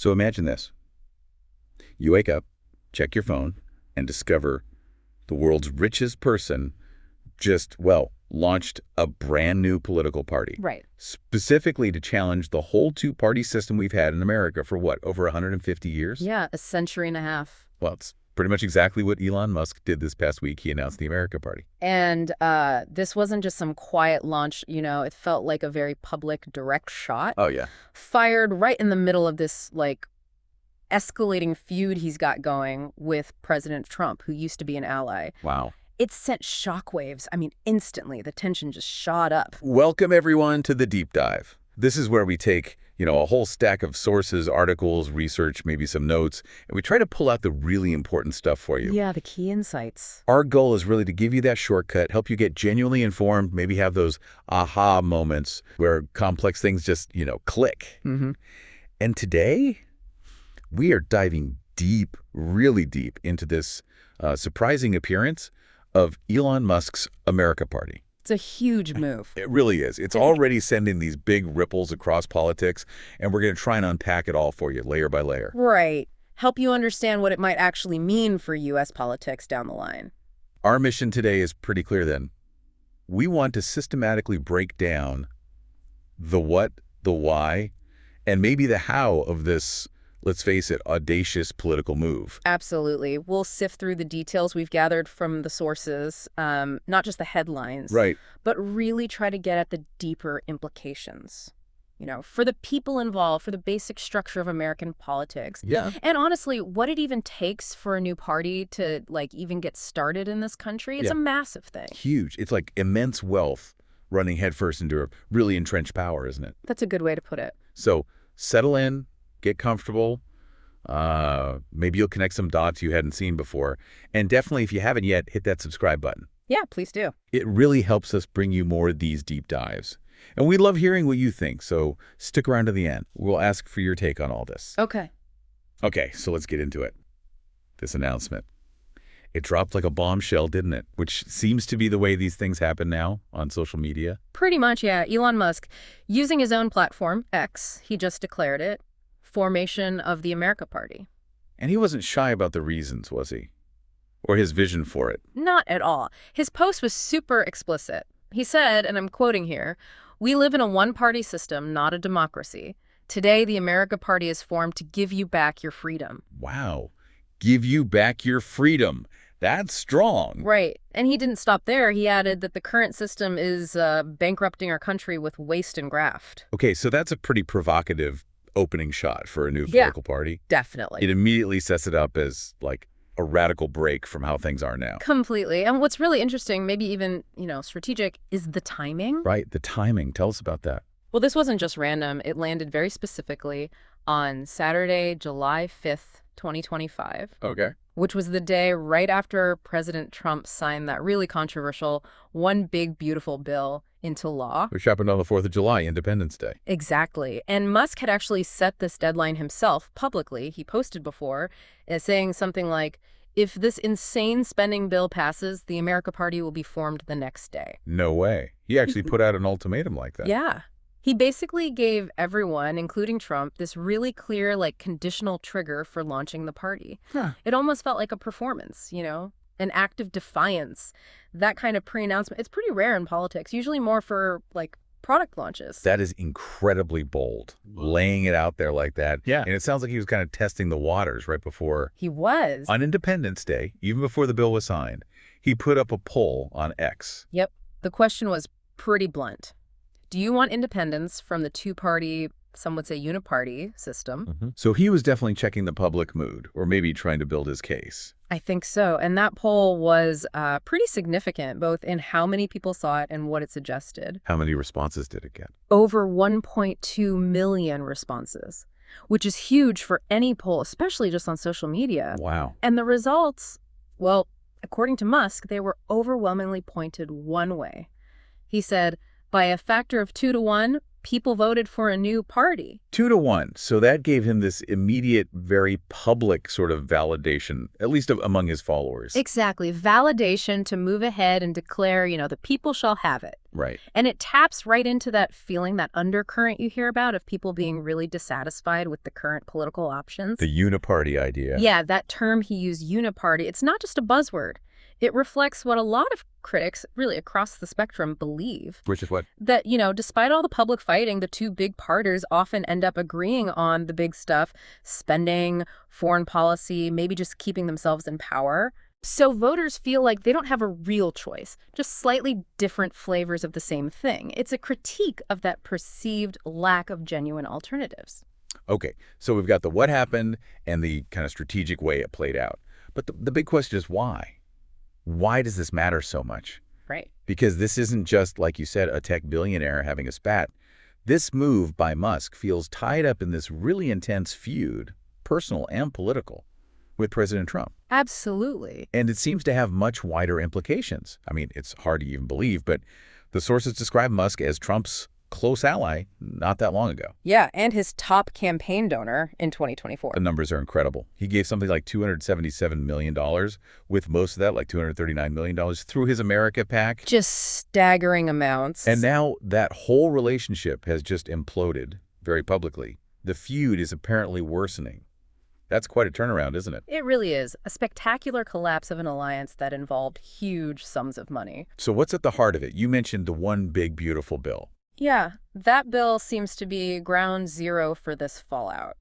So imagine this. You wake up, check your phone, and discover the world's richest person just, well, launched a brand new political party. Right. Specifically to challenge the whole two-party system we've had in America for what, over 150 years? Yeah, a century and a half. Well, it's pretty much exactly what Elon Musk did this past week. He announced the America Party. And this wasn't just some quiet launch, it felt like a very public, direct shot. Oh, yeah. Fired right in the middle of this, escalating feud he's got going with President Trump, who used to be an ally. Wow. It sent shockwaves. I mean, instantly, the tension just shot up. Welcome, everyone, to the Deep Dive. This is where we take, a whole stack of sources, articles, research, maybe some notes, and we try to pull out the really important stuff for you. Yeah, the key insights. Our goal is really to give you that shortcut, help you get genuinely informed, maybe have those aha moments where complex things just, click. Mm-hmm. And today, we are diving deep, really deep into this surprising appearance of Elon Musk's America Party. It's a huge move. It really is. It's already sending these big ripples across politics, and we're going to try and unpack it all for you, layer by layer. Right. Help you understand what it might actually mean for U.S. politics down the line. Our mission today is pretty clear then. We want to systematically break down the what, the why, and maybe the how of this, let's face it, audacious political move. Absolutely. We'll sift through the details we've gathered from the sources, not just the headlines. Right. But really try to get at the deeper implications, for the people involved, for the basic structure of American politics. Yeah. And honestly, what it even takes for a new party to, even get started in this country, it's a massive thing. Huge. It's like immense wealth running headfirst into a really entrenched power, isn't it? That's a good way to put it. So settle in. Get comfortable. Maybe you'll connect some dots you hadn't seen before. And definitely, if you haven't yet, hit that subscribe button. Yeah, please do. It really helps us bring you more of these deep dives. And we love hearing what you think, so stick around to the end. We'll ask for your take on all this. Okay. Okay, so let's get into it. This announcement. It dropped like a bombshell, didn't it? Which seems to be the way these things happen now on social media. Pretty much, yeah. Elon Musk, using his own platform, X, he just declared it. Formation of the America Party. And he wasn't shy about the reasons, was he? Or his vision for it? Not at all. His post was super explicit. He said, and I'm quoting here, "We live in a one-party system, not a democracy. Today, the America Party is formed to give you back your freedom." Wow. Give you back your freedom. That's strong. Right. And he didn't stop there. He added that the current system is bankrupting our country with waste and graft. Okay, so that's a pretty provocative opening shot for a new political party. Definitely. It immediately sets it up as like a radical break from how things are now. Completely. And what's really interesting, maybe even, strategic, is the timing. Right, the timing. Tell us about that. Well, this wasn't just random. It landed very specifically on Saturday, July 5th, 2025. Okay. Which was the day right after President Trump signed that really controversial One Big Beautiful Bill into law. Which happened on the 4th of July, Independence Day. Exactly. And Musk had actually set this deadline himself publicly. He posted before saying something like, "If this insane spending bill passes, the America Party will be formed the next day." No way. He actually put out an ultimatum like that. Yeah. He basically gave everyone, including Trump, this really clear, conditional trigger for launching the party. Huh. It almost felt like a performance, an act of defiance. That kind of pre-announcement, it's pretty rare in politics, usually more for, product launches. That is incredibly bold, laying it out there like that. Yeah. And it sounds like he was kind of testing the waters right before. He was. On Independence Day, even before the bill was signed, he put up a poll on X. Yep. The question was pretty blunt. Do you want independence from the two-party, some would say uniparty system? Mm-hmm. So he was definitely checking the public mood, or maybe trying to build his case. I think so. And that poll was pretty significant, both in how many people saw it and what it suggested. How many responses did it get? Over 1.2 million responses, which is huge for any poll, especially just on social media. Wow. And the results, well, according to Musk, they were overwhelmingly pointed one way. He said, by a factor of 2 to 1, people voted for a new party. 2-1. So that gave him this immediate, very public sort of validation, at least among his followers. Exactly. Validation to move ahead and declare, the people shall have it. Right. And it taps right into that feeling, that undercurrent you hear about of people being really dissatisfied with the current political options. The uniparty idea. Yeah, that term he used, uniparty, it's not just a buzzword. It reflects what a lot of critics, really across the spectrum, believe. Which is what? That, despite all the public fighting, the two big parties often end up agreeing on the big stuff, spending, foreign policy, maybe just keeping themselves in power. So voters feel like they don't have a real choice, just slightly different flavors of the same thing. It's a critique of that perceived lack of genuine alternatives. Okay, so we've got the what happened and the kind of strategic way it played out. But the big question is why? Why does this matter so much? Right. Because this isn't just, like you said, a tech billionaire having a spat. This move by Musk feels tied up in this really intense feud, personal and political, with President Trump. Absolutely. And it seems to have much wider implications. I mean, it's hard to even believe, but the sources describe Musk as Trump's close ally not that long ago. Yeah, and his top campaign donor in 2024. The numbers are incredible. He gave something like $277 million, with most of that, like $239 million, through his America PAC. Just staggering amounts. And now that whole relationship has just imploded very publicly. The feud is apparently worsening. That's quite a turnaround, isn't it? It really is. A spectacular collapse of an alliance that involved huge sums of money. So what's at the heart of it? You mentioned the one big, beautiful bill. Yeah, that bill seems to be ground zero for this fallout.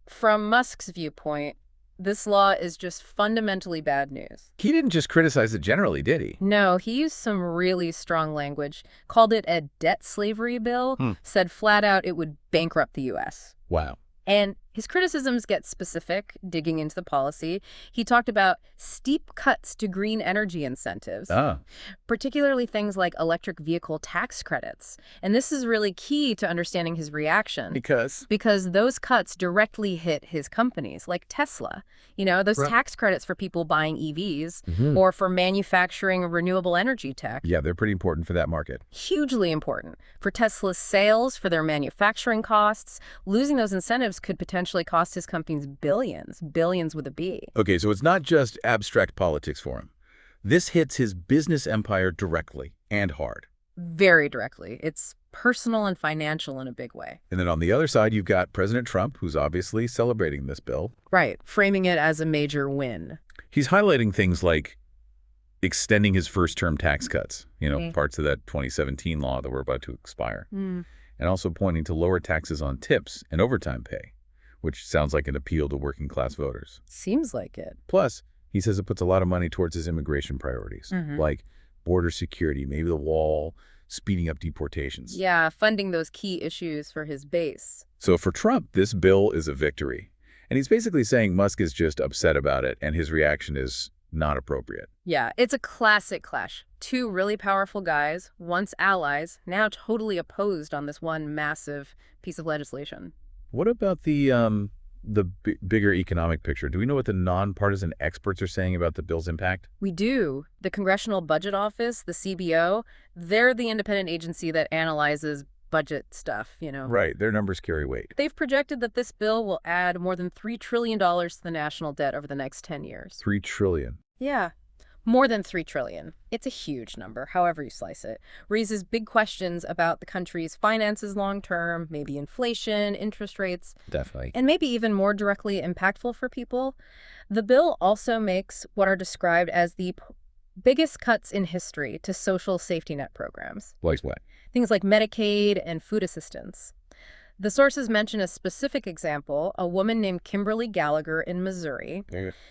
From Musk's viewpoint, this law is just fundamentally bad news. He didn't just criticize it generally, did he? No, he used some really strong language, called it a debt slavery bill, said flat out it would bankrupt the U.S. Wow. And his criticisms get specific, digging into the policy. He talked about steep cuts to green energy incentives, particularly things like electric vehicle tax credits. And this is really key to understanding his reaction. Because those cuts directly hit his companies, like Tesla. Those tax credits for people buying EVs or for manufacturing renewable energy tech. Yeah, they're pretty important for that market. Hugely important. For Tesla's sales, for their manufacturing costs, losing those incentives could potentially cost his companies billions with a B. Okay, so it's not just abstract politics for him. This hits his business empire directly and hard. Very directly. It's personal and financial in a big way. And then on the other side, you've got President Trump, who's obviously celebrating this bill. Right, framing it as a major win. He's highlighting things like extending his first-term tax cuts, parts of that 2017 law that were about to expire, and also pointing to lower taxes on tips and overtime pay, which sounds like an appeal to working-class voters. Seems like it. Plus, he says it puts a lot of money towards his immigration priorities, like border security, maybe the wall, speeding up deportations. Yeah, funding those key issues for his base. So for Trump, this bill is a victory. And he's basically saying Musk is just upset about it, and his reaction is not appropriate. Yeah, it's a classic clash. Two really powerful guys, once allies, now totally opposed on this one massive piece of legislation. What about the bigger economic picture? Do we know what the nonpartisan experts are saying about the bill's impact? We do. The Congressional Budget Office, the CBO, they're the independent agency that analyzes budget stuff, Right. Their numbers carry weight. They've projected that this bill will add more than $3 trillion to the national debt over the next 10 years. $3 trillion. Yeah. More than $3 trillion. It's a huge number, however you slice it. Raises big questions about the country's finances long term, maybe inflation, interest rates. Definitely. And maybe even more directly impactful for people. The bill also makes what are described as the biggest cuts in history to social safety net programs. Like what? Things like Medicaid and food assistance. The sources mention a specific example, a woman named Kimberly Gallagher in Missouri.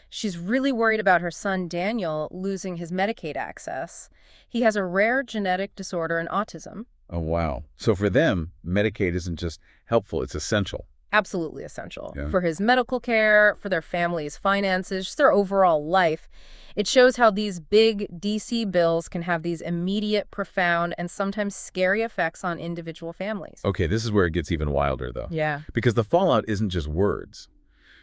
She's really worried about her son Daniel losing his Medicaid access. He has a rare genetic disorder and autism. Oh, wow. So for them, Medicaid isn't just helpful, it's essential. Absolutely essential. Yeah. For his medical care, for their family's finances, just their overall life. It shows how these big D.C. bills can have these immediate, profound, and sometimes scary effects on individual families. Okay, this is where it gets even wilder, though. Yeah. Because the fallout isn't just words.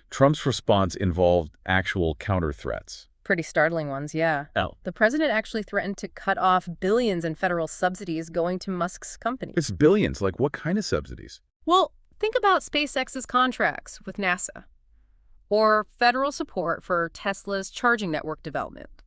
Trump's response involved actual counter threats. Pretty startling ones, yeah. Oh. The president actually threatened to cut off billions in federal subsidies going to Musk's company. It's billions. Like what kind of subsidies? Well, think about SpaceX's contracts with NASA, or federal support for Tesla's charging network development.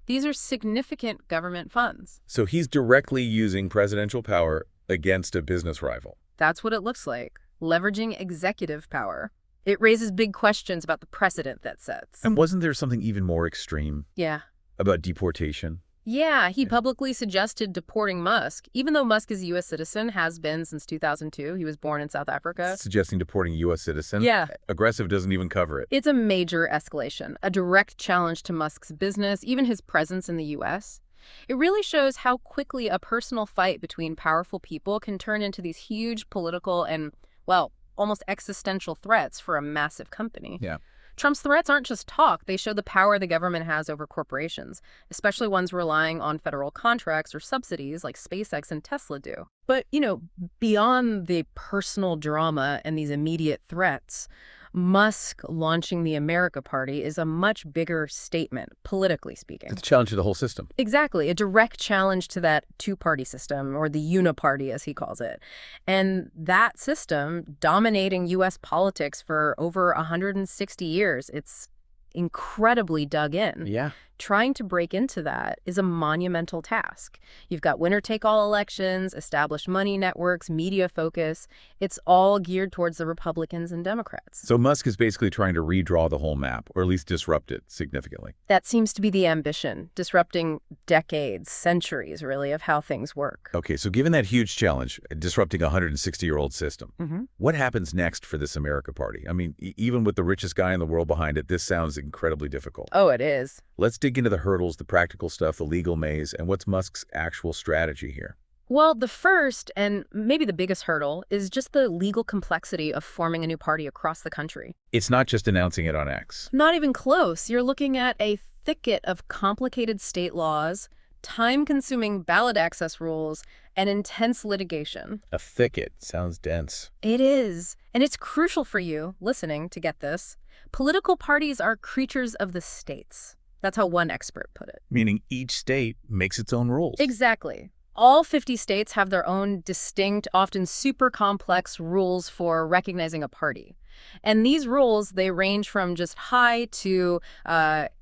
These are significant government funds. So he's directly using presidential power against a business rival. That's what it looks like, leveraging executive power. It raises big questions about the precedent that sets. And wasn't there something even more extreme? Yeah. About deportation? Yeah, he publicly suggested deporting Musk, even though Musk is a U.S. citizen, has been since 2002. He was born in South Africa. Suggesting deporting U.S. citizen? Yeah. Aggressive doesn't even cover it. It's a major escalation, a direct challenge to Musk's business, even his presence in the U.S. It really shows how quickly a personal fight between powerful people can turn into these huge political and, well, almost existential threats for a massive company. Yeah. Trump's threats aren't just talk. They show the power the government has over corporations, especially ones relying on federal contracts or subsidies like SpaceX and Tesla do. But, beyond the personal drama and these immediate threats, Musk launching the America Party is a much bigger statement, politically speaking. It's a challenge to the whole system. Exactly. A direct challenge to that two-party system, or the uniparty, as he calls it. And that system dominating U.S. politics for over 160 years, it's incredibly dug in. Yeah. Trying to break into that is a monumental task. You've got winner-take-all elections, established money networks, media focus. It's all geared towards the Republicans and Democrats. So Musk is basically trying to redraw the whole map, or at least disrupt it significantly. That seems to be the ambition, disrupting decades, centuries, really, of how things work. Okay, so given that huge challenge, disrupting a 160-year-old system, what happens next for this America Party? I mean, even with the richest guy in the world behind it, this sounds incredibly difficult. Oh, it is. Let's dig into the hurdles, the practical stuff, the legal maze, and what's Musk's actual strategy here. Well, the first, and maybe the biggest hurdle, is just the legal complexity of forming a new party across the country. It's not just announcing it on X. Not even close. You're looking at a thicket of complicated state laws, time-consuming ballot access rules, and intense litigation. A thicket. Sounds dense. It is. And it's crucial for you, listening, to get this. Political parties are creatures of the states. That's how one expert put it. Meaning each state makes its own rules. Exactly. All 50 states have their own distinct, often super complex rules for recognizing a party. And these rules, they range from just high to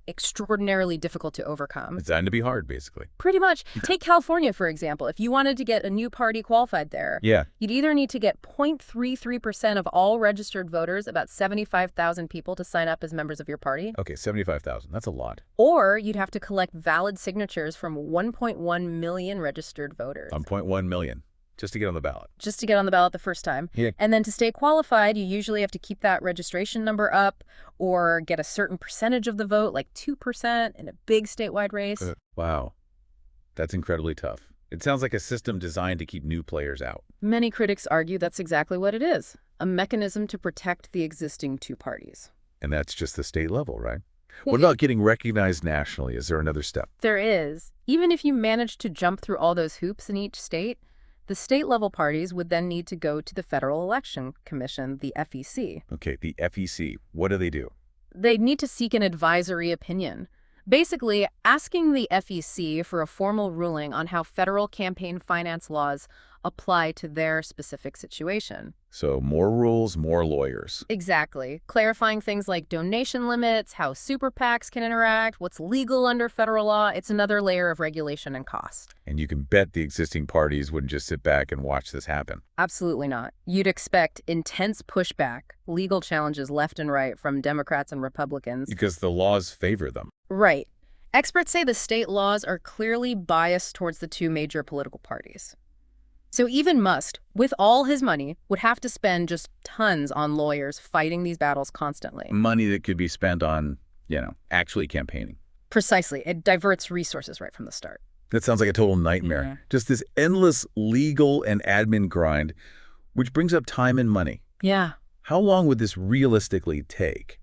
extraordinarily difficult to overcome. It's designed to be hard, basically. Pretty much. Take California, for example. If you wanted to get a new party qualified there, you'd either need to get 0.33% of all registered voters, about 75,000 people, to sign up as members of your party. Okay, 75,000. That's a lot. Or you'd have to collect valid signatures from 1.1 million registered voters. 1.1 million. Just to get on the ballot. Just to get on the ballot the first time. Yeah. And then to stay qualified, you usually have to keep that registration number up or get a certain percentage of the vote, like 2% in a big statewide race. Wow. That's incredibly tough. It sounds like a system designed to keep new players out. Many critics argue that's exactly what it is, a mechanism to protect the existing two parties. And that's just the state level, right? What about getting recognized nationally? Is there another step? There is. Even if you manage to jump through all those hoops in each state, the state-level parties would then need to go to the Federal Election Commission, the FEC. Okay, the FEC. What do they do? They'd need to seek an advisory opinion. Basically, asking the FEC for a formal ruling on how federal campaign finance laws apply to their specific situation. So more rules, more lawyers. Exactly. Clarifying things like donation limits, how super PACs can interact, what's legal under federal law. It's another layer of regulation and cost. And you can bet the existing parties wouldn't just sit back and watch this happen. Absolutely not. You'd expect intense pushback, legal challenges left and right from Democrats and Republicans. Because the laws favor them. Right. Experts say the state laws are clearly biased towards the two major political parties. So even Musk, with all his money, would have to spend just tons on lawyers fighting these battles constantly. Money that could be spent on, actually campaigning. Precisely. It diverts resources right from the start. That sounds like a total nightmare. Yeah. Just this endless legal and admin grind, which brings up time and money. Yeah. How long would this realistically take?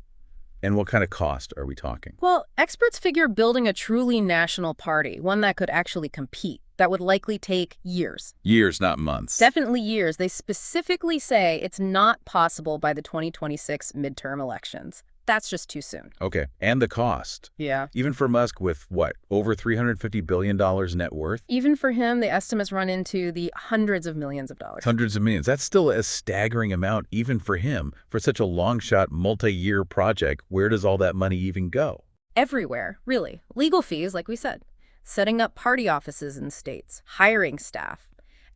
And what kind of cost are we talking? Well, experts figure building a truly national party, one that could actually compete, that would likely take years. Years, not months. Definitely years. They specifically say it's not possible by the 2026 midterm elections. That's just too soon. Okay. And the cost. Yeah. Even for Musk with, what, over $350 billion net worth? Even for him, the estimates run into the hundreds of millions of dollars. Hundreds of millions. That's still a staggering amount, even for him. For such a long-shot, multi-year project, where does all that money even go? Everywhere, really. Legal fees, like we said. Setting up party offices in states, hiring staff,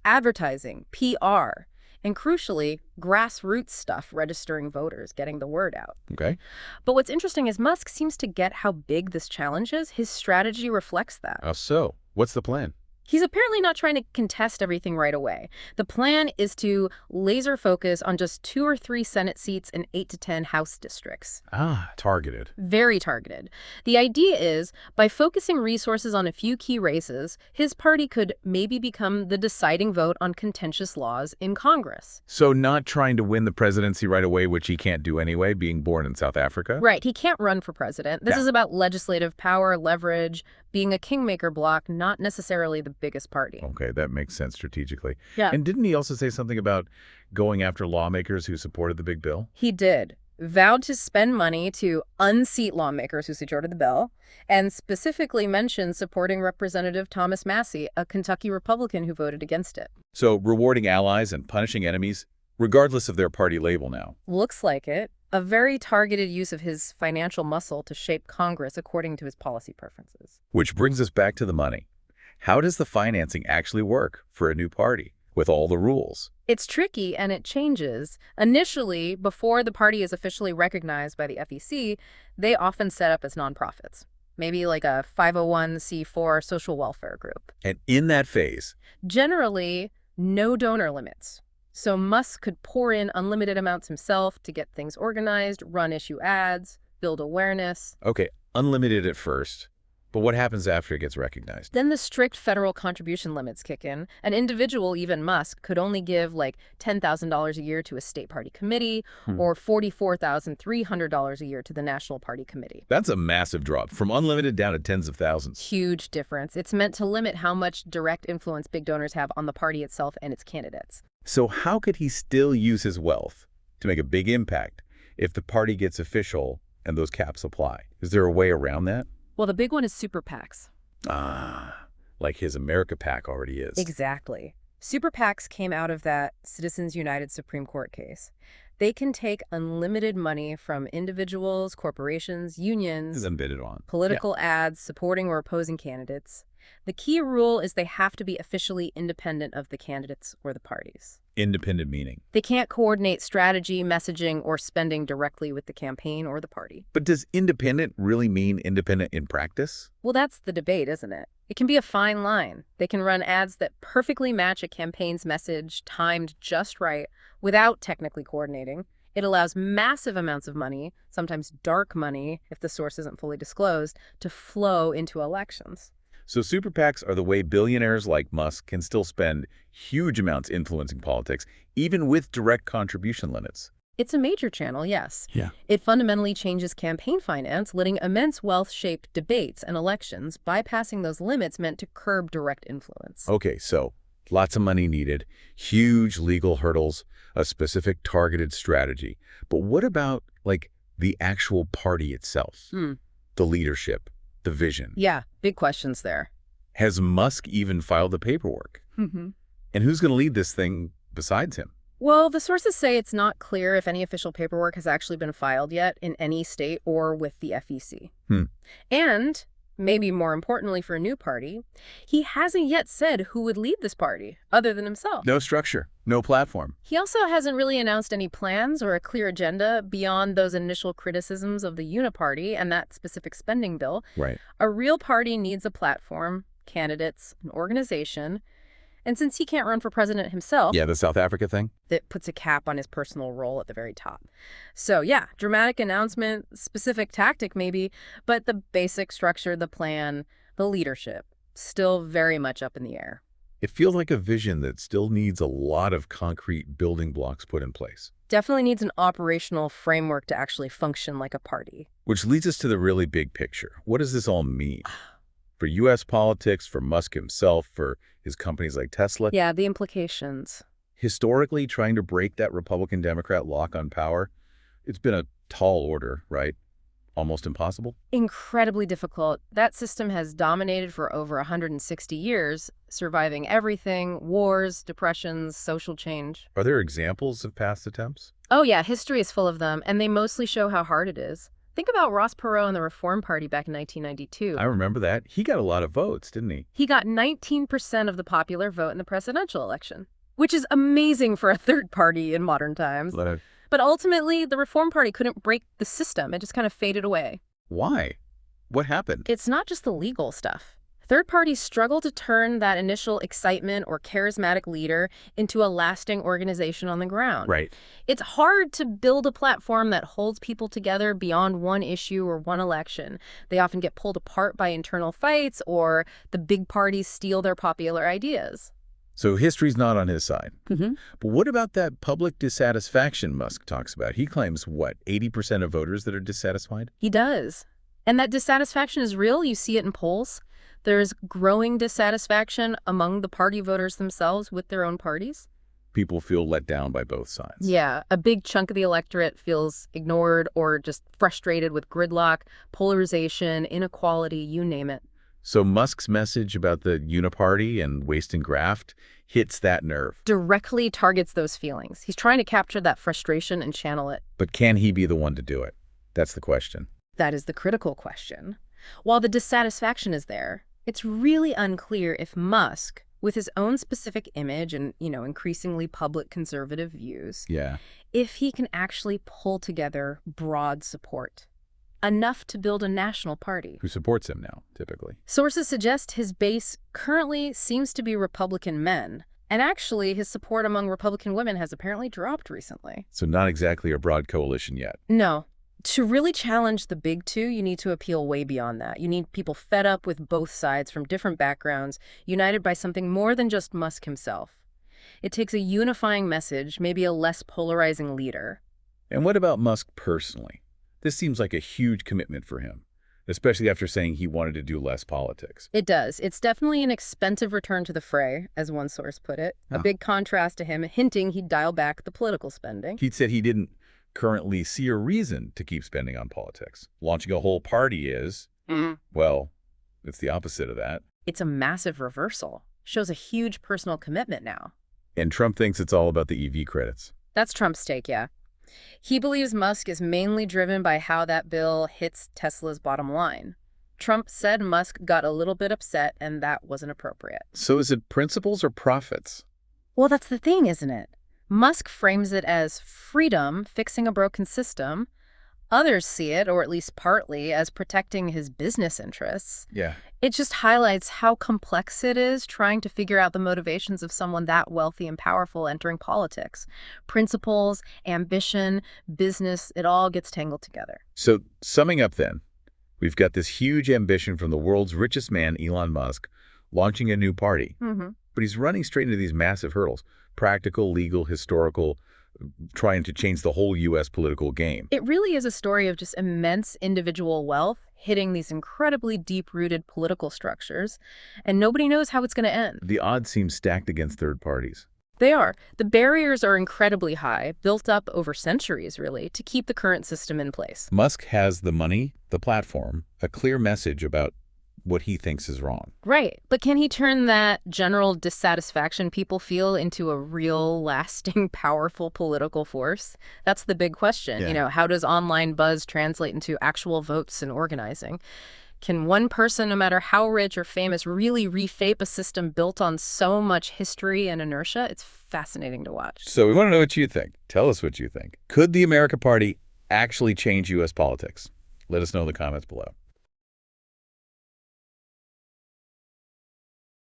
advertising, PR, and crucially, grassroots stuff, registering voters, getting the word out. Okay. But what's interesting is Musk seems to get how big this challenge is. His strategy reflects that. How so? What's the plan? He's apparently not trying to contest everything right away. The plan is to laser focus on just 2 or 3 Senate seats and 8 to 10 House districts. Ah, targeted. Very targeted. The idea is, by focusing resources on a few key races, his party could maybe become the deciding vote on contentious laws in Congress. So not trying to win the presidency right away, which he can't do anyway, being born in South Africa? Right. He can't run for president. This Yeah. is about legislative power, leverage, being a kingmaker bloc, not necessarily the biggest party. Okay, that makes sense strategically. Yeah. And didn't he also say something about going after lawmakers who supported the big bill? He did. Vowed to spend money to unseat lawmakers who supported the bill, and specifically mentioned supporting Representative Thomas Massie, a Kentucky Republican who voted against it. So rewarding allies and punishing enemies, regardless of their party label now. Looks like it. A very targeted use of his financial muscle to shape Congress according to his policy preferences. Which brings us back to the money. How does the financing actually work for a new party with all the rules? It's tricky and it changes. Initially, before the party is officially recognized by the FEC, they often set up as nonprofits. Maybe like a 501c4 social welfare group. And in that phase, Generally, no donor limits. So Musk could pour in unlimited amounts himself to get things organized, run issue ads, build awareness. okay, unlimited at first, but what happens after it gets recognized? Then the strict federal contribution limits kick in. An individual, even Musk, could only give like $10,000 a year to a state party committee or $44,300 a year to the national party committee. That's a massive drop, from unlimited down to tens of thousands. Huge difference. It's meant to limit how much direct influence big donors have on the party itself and its candidates. So how could he still use his wealth to make a big impact if the party gets official and those caps apply? Is there a way around that? Well, the big one is super PACs. Ah, like his America PAC already is. Exactly. Super PACs came out of that Citizens United Supreme Court case. They can take unlimited money from individuals, corporations, unions, Then bid it on. political ads supporting or opposing candidates. The key rule is they have to be officially independent of the candidates or the parties. Independent meaning. They can't coordinate strategy, messaging, or spending directly with the campaign or the party. But does independent really mean independent in practice? Well, that's the debate, isn't it? It can be a fine line. They can run ads that perfectly match a campaign's message, timed just right, without technically coordinating. It allows massive amounts of money, sometimes dark money, if the source isn't fully disclosed, to flow into elections. So super PACs are the way billionaires like Musk can still spend huge amounts influencing politics, even with direct contribution limits. It's a major channel, yes. Yeah. It fundamentally changes campaign finance, letting immense wealth shape debates and elections, bypassing those limits meant to curb direct influence. Okay, so lots of money needed, huge legal hurdles, a specific targeted strategy. But what about, like, the actual party itself? The leadership, the vision? Yeah, big questions there. Has Musk even filed the paperwork? And who's going to lead this thing besides him? Well, the sources say it's not clear if any official paperwork has actually been filed yet in any state or with the FEC. And, maybe more importantly for a new party, he hasn't yet said who would lead this party, other than himself. No structure, no platform. He also hasn't really announced any plans or a clear agenda beyond those initial criticisms of the Uniparty and that specific spending bill. Right. A real party needs a platform, candidates, an organization. And since he can't run for president himself, Yeah, the South Africa thing? that puts a cap on his personal role at the very top. So yeah, dramatic announcement, specific tactic maybe, but the basic structure, the plan, the leadership, still very much up in the air. It feels like a vision that still needs a lot of concrete building blocks put in place. Definitely needs an operational framework to actually function like a party. Which leads us to the really big picture. What does this all mean? For U.S. politics, for Musk himself, for his companies like Tesla? Yeah, the implications. Historically, trying to break that Republican-Democrat lock on power, it's been a tall order, right? Almost impossible? Incredibly difficult. That system has dominated for over 160 years, surviving everything: wars, depressions, social change. Are there examples of past attempts? Oh yeah, history is full of them, and they mostly show how hard it is. Think about Ross Perot and the Reform Party back in 1992. I remember that. He got a lot of votes, didn't he? He got 19% of the popular vote in the presidential election, which is amazing for a third party in modern times. But ultimately, the Reform Party couldn't break the system. It just kind of faded away. Why? What happened? It's not just the legal stuff. Third parties struggle to turn that initial excitement or charismatic leader into a lasting organization on the ground. Right. It's hard to build a platform that holds people together beyond one issue or one election. They often get pulled apart by internal fights, or the big parties steal their popular ideas. So history's not on his side. Mm-hmm. But what about that public dissatisfaction Musk talks about? He claims, what, 80% of voters that are dissatisfied? He does. And that dissatisfaction is real. You see it in polls. There's growing dissatisfaction among the party voters themselves with their own parties. People feel let down by both sides. Yeah, a big chunk of the electorate feels ignored or just frustrated with gridlock, polarization, inequality, you name it. So Musk's message about the uniparty and waste and graft hits that nerve. Directly targets those feelings. He's trying to capture that frustration and channel it. But can he be the one to do it? That's the question. That is the critical question. While the dissatisfaction is there, it's really unclear if Musk, with his own specific image and, increasingly public conservative views, if he can actually pull together broad support. Enough to build a national party. Who supports him now, typically? Sources suggest his base currently seems to be Republican men, and actually his support among Republican women has apparently dropped recently. So not exactly a broad coalition yet. No. To really challenge the big two, you need to appeal way beyond that. You need people fed up with both sides from different backgrounds, united by something more than just Musk himself. It takes a unifying message, maybe a less polarizing leader. And what about Musk personally? This seems like a huge commitment for him, especially after saying he wanted to do less politics. It does. It's definitely an expensive return to the fray, as one source put it. A big contrast to him, hinting he'd dial back the political spending. He said he didn't currently see a reason to keep spending on politics. Launching a whole party is, well, it's the opposite of that. It's a massive reversal. Shows a huge personal commitment now. And Trump thinks it's all about the EV credits. That's Trump's take, yeah. He believes Musk is mainly driven by how that bill hits Tesla's bottom line. Trump said Musk got a little bit upset and that wasn't appropriate. So is it principles or profits? Well, that's the thing, isn't it? Musk frames it as freedom, fixing a broken system. Others see it, or at least partly, as protecting his business interests. Yeah. It just highlights how complex it is trying to figure out the motivations of someone that wealthy and powerful entering politics. Principles, ambition, business, it all gets tangled together. So summing up then, we've got this huge ambition from the world's richest man, Elon Musk, launching a new party. But he's running straight into these massive hurdles: practical, legal, historical, trying to change the whole U.S. political game. It really is a story of just immense individual wealth hitting these incredibly deep-rooted political structures, and nobody knows how it's going to end. The odds seem stacked against third parties. They are. The barriers are incredibly high, built up over centuries, really, to keep the current system in place. Musk has the money, the platform, a clear message about what he thinks is wrong. Right. But can he turn that general dissatisfaction people feel into a real, lasting, powerful political force? That's the big question. Yeah. How does online buzz translate into actual votes and organizing? Can one person, no matter how rich or famous, really reshape a system built on so much history and inertia? It's fascinating to watch. So we want to know what you think. Tell us what you think. Could the America Party actually change U.S. politics? Let us know in the comments below.